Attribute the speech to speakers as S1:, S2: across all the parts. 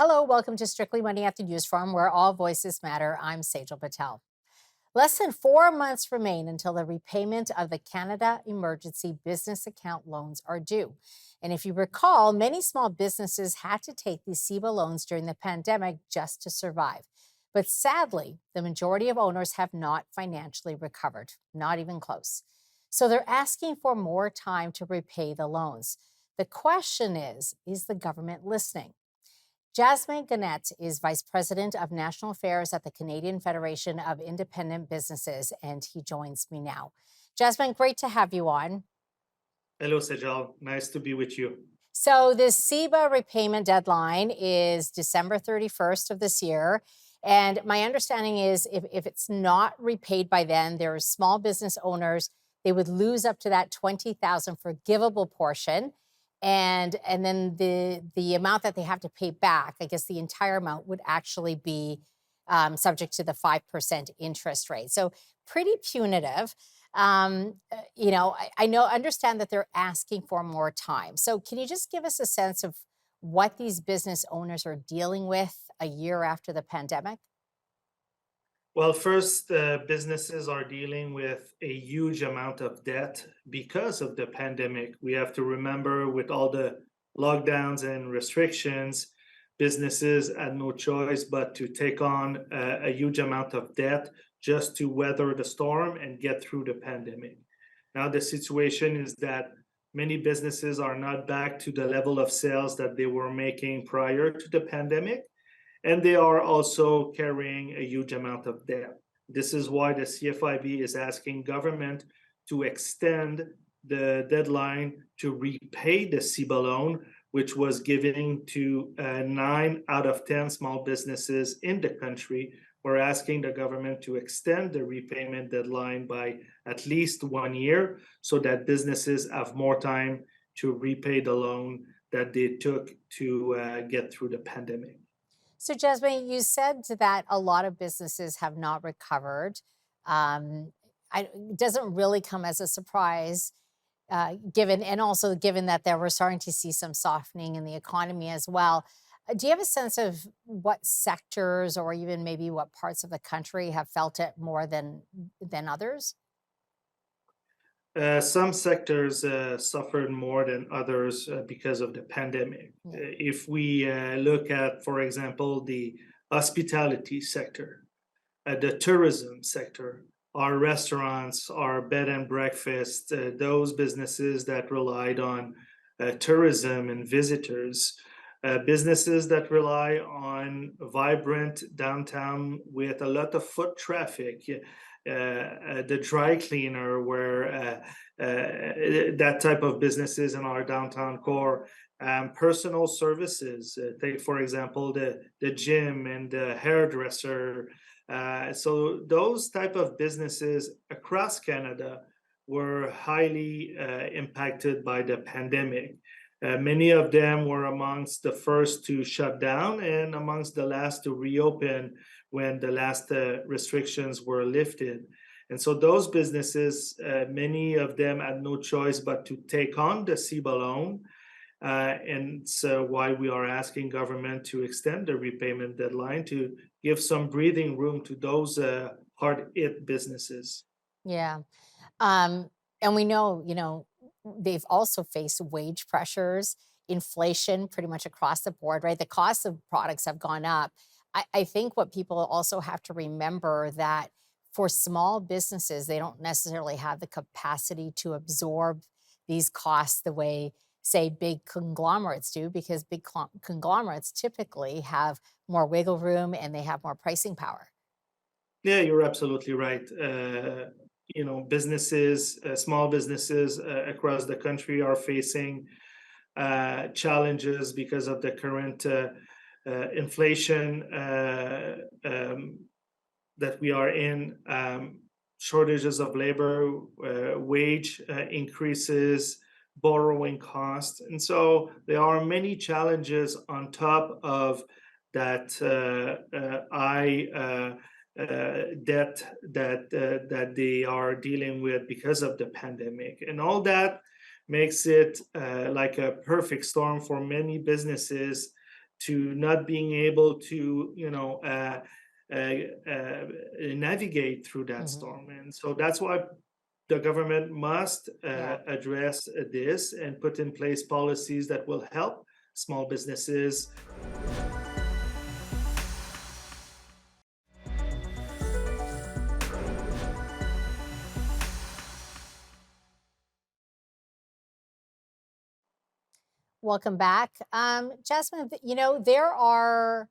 S1: Hello, welcome to Strictly Money at the News Farm, where all voices matter. I'm Saijal Patel. Less than 4 months remain until the repayment of the Canada Emergency Business Account loans are due. And if you recall, many small businesses had to take these CEBA loans during the pandemic just to survive. But sadly, the majority of owners have not financially recovered, not even close. So they're asking for more time to repay the loans. The question is the government listening? Jasmin Guenette is Vice President of National Affairs at the Canadian Federation of Independent Businesses, and he joins me now. Jasmin, great to have you on.
S2: Hello, Saijal. Nice to be with you.
S1: So, this CEBA repayment deadline is December 31st of this year. And my understanding is if it's not repaid by then, there are small business owners, they would lose up to that 20,000 forgivable portion. And then the amount that they have to pay back, I guess the entire amount would actually be subject to the 5% interest rate. So pretty punitive. Understand that they're asking for more time. So can you just give us a sense of what these business owners are dealing with a year after the pandemic?
S2: Well, first, businesses are dealing with a huge amount of debt because of the pandemic. We have to remember, with all the lockdowns and restrictions, businesses had no choice but to take on a huge amount of debt just to weather the storm and get through the pandemic. Now, the situation is that many businesses are not back to the level of sales that they were making prior to the pandemic, and they are also carrying a huge amount of debt. This is why the CFIB is asking government to extend the deadline to repay the CEBA loan, which was given to 9 out of 10 small businesses in the country. We're asking the government to extend the repayment deadline by at least 1 year so that businesses have more time to repay the loan that they took to get through the pandemic.
S1: So, Jasmine, you said that a lot of businesses have not recovered. Um, it doesn't really come as a surprise, given that there we're starting to see some softening in the economy as well. Do you have a sense of what sectors or even maybe what parts of the country have felt it more than others?
S2: Some sectors suffered more than others because of the pandemic.
S1: Yeah.
S2: If we look at, for example, the hospitality sector, the tourism sector, our restaurants, our bed and breakfast, those businesses that relied on tourism and visitors, businesses that rely on vibrant downtown with a lot of foot traffic, the dry cleaner, where that type of businesses in our downtown core, personal services, take for example the gym and the hairdresser. So those type of businesses across Canada were highly impacted by the pandemic. Many of them were amongst the first to shut down and amongst the last to reopen when the last restrictions were lifted. And so those businesses, many of them had no choice but to take on the CEBA loan. And so why we are asking government to extend the repayment deadline to give some breathing room to those hard hit businesses.
S1: Yeah. Um, and we know, they've also faced wage pressures, inflation pretty much across the board, right? The cost of products have gone up. I think what people also have to remember that for small businesses, they don't necessarily have the capacity to absorb these costs the way, say, big conglomerates do, because big conglomerates typically have more wiggle room and they have more pricing power.
S2: Yeah, you're absolutely right. Businesses, small businesses across the country are facing challenges because of the current inflation that we are in, shortages of labor, wage increases, borrowing costs. And so there are many challenges on top of that high debt that they are dealing with because of the pandemic. And all that makes it like a perfect storm for many businesses to not being able to, navigate through that
S1: Hmm.
S2: storm. And so that's why the government must
S1: Yeah.
S2: address this and put in place policies that will help small businesses.
S1: Welcome back. Jasmine, there are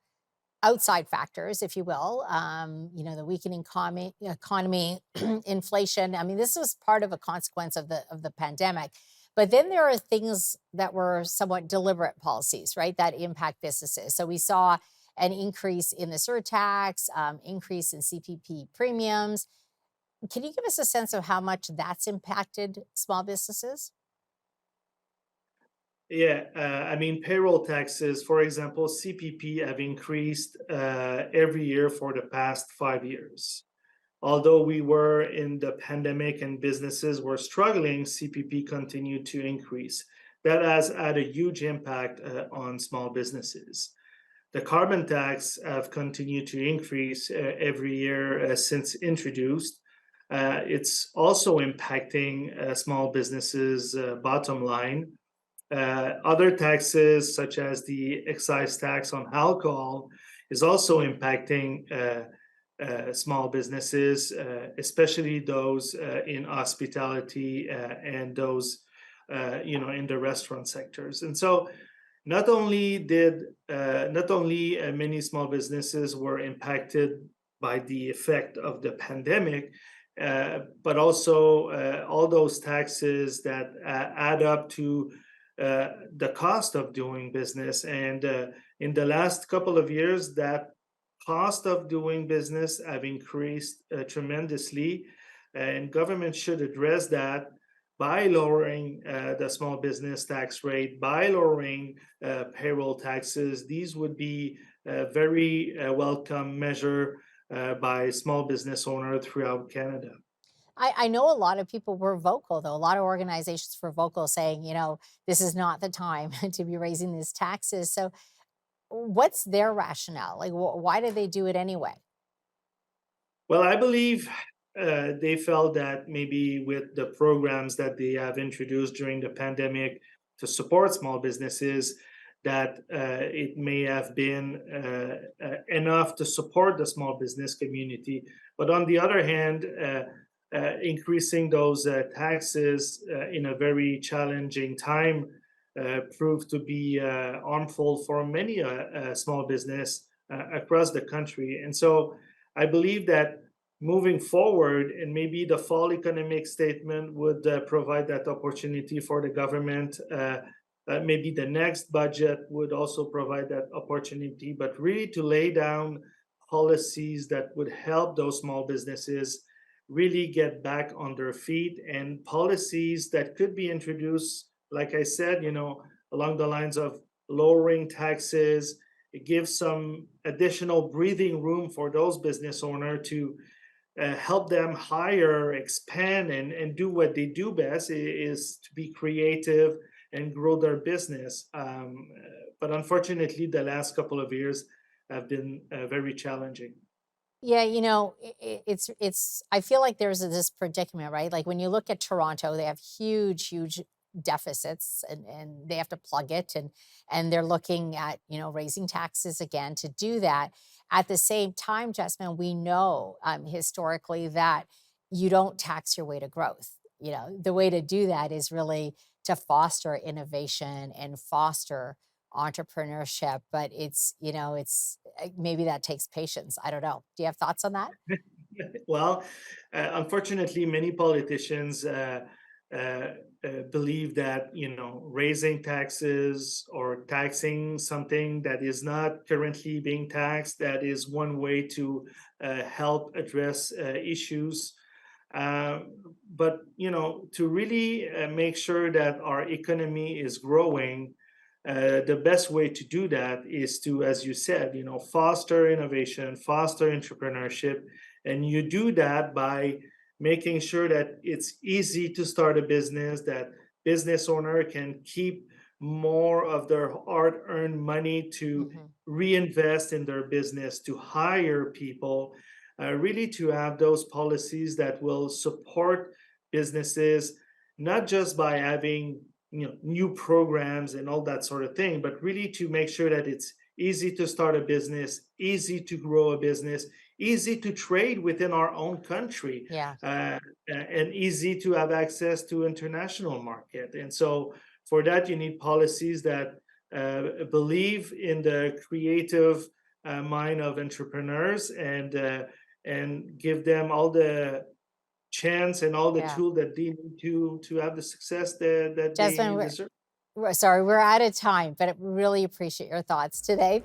S1: outside factors, if you will, the weakening economy, inflation. I mean, this was part of a consequence of the pandemic. But then there are things that were somewhat deliberate policies, right, that impact businesses. So we saw an increase in the surtax, increase in CPP premiums. Can you give us a sense of how much that's impacted small businesses?
S2: Yeah, I mean, payroll taxes, for example, CPP have increased every year for the past 5 years. Although we were in the pandemic and businesses were struggling, CPP continued to increase. That has had a huge impact on small businesses. The carbon tax have continued to increase every year since introduced. It's also impacting small businesses' bottom line. Other taxes, such as the excise tax on alcohol, is also impacting small businesses, especially those in hospitality and those, in the restaurant sectors. And so, not only many small businesses were impacted by the effect of the pandemic, but also all those taxes that add up to the cost of doing business. And in the last couple of years, that cost of doing business have increased tremendously, and government should address that by lowering the small business tax rate, by lowering payroll taxes. These would be a very welcome measure by small business owners throughout Canada.
S1: I know a lot of people were vocal, though. A lot of organizations were vocal saying, this is not the time to be raising these taxes. So, what's their rationale? Like, why do they do it anyway?
S2: Well, I believe they felt that maybe with the programs that they have introduced during the pandemic to support small businesses, that it may have been enough to support the small business community. But on the other hand, increasing those taxes in a very challenging time proved to be harmful for many small business across the country. And so I believe that moving forward, and maybe the fall economic statement would provide that opportunity for the government. Maybe the next budget would also provide that opportunity, but really to lay down policies that would help those small businesses really get back on their feet, and policies that could be introduced, like I said, along the lines of lowering taxes. It gives some additional breathing room for those business owners to help them hire, expand, and do what they do best, is to be creative and grow their business. But unfortunately, the last couple of years have been very challenging.
S1: Yeah, it's I feel like there's this predicament, right? Like when you look at Toronto, they have huge deficits and they have to plug it and they're looking at, raising taxes again to do that. At the same time, Jasmine, we know historically that you don't tax your way to growth. The way to do that is really to foster innovation and foster entrepreneurship, but maybe that takes patience. I don't know. Do you have thoughts on that?
S2: Well, unfortunately, many politicians uh, believe that raising taxes or taxing something that is not currently being taxed, that is one way to help address issues. Uh, but to really make sure that our economy is growing, the best way to do that is to, as you said, foster innovation, foster entrepreneurship, and you do that by making sure that it's easy to start a business, that business owner can keep more of their hard-earned money to
S1: Mhm.
S2: reinvest in their business, to hire people, really to have those policies that will support businesses, not just by having new programs and all that sort of thing, but really to make sure that it's easy to start a business, easy to grow a business, easy to trade within our own country,
S1: Yeah.
S2: and easy to have access to international market. And so for that, you need policies that believe in the creative mind of entrepreneurs, and give them all the chance and all the
S1: Yeah.
S2: tool that they need to have the success that
S1: Jasmine,
S2: they deserve.
S1: sorry, we're out of time, but I really appreciate your thoughts today.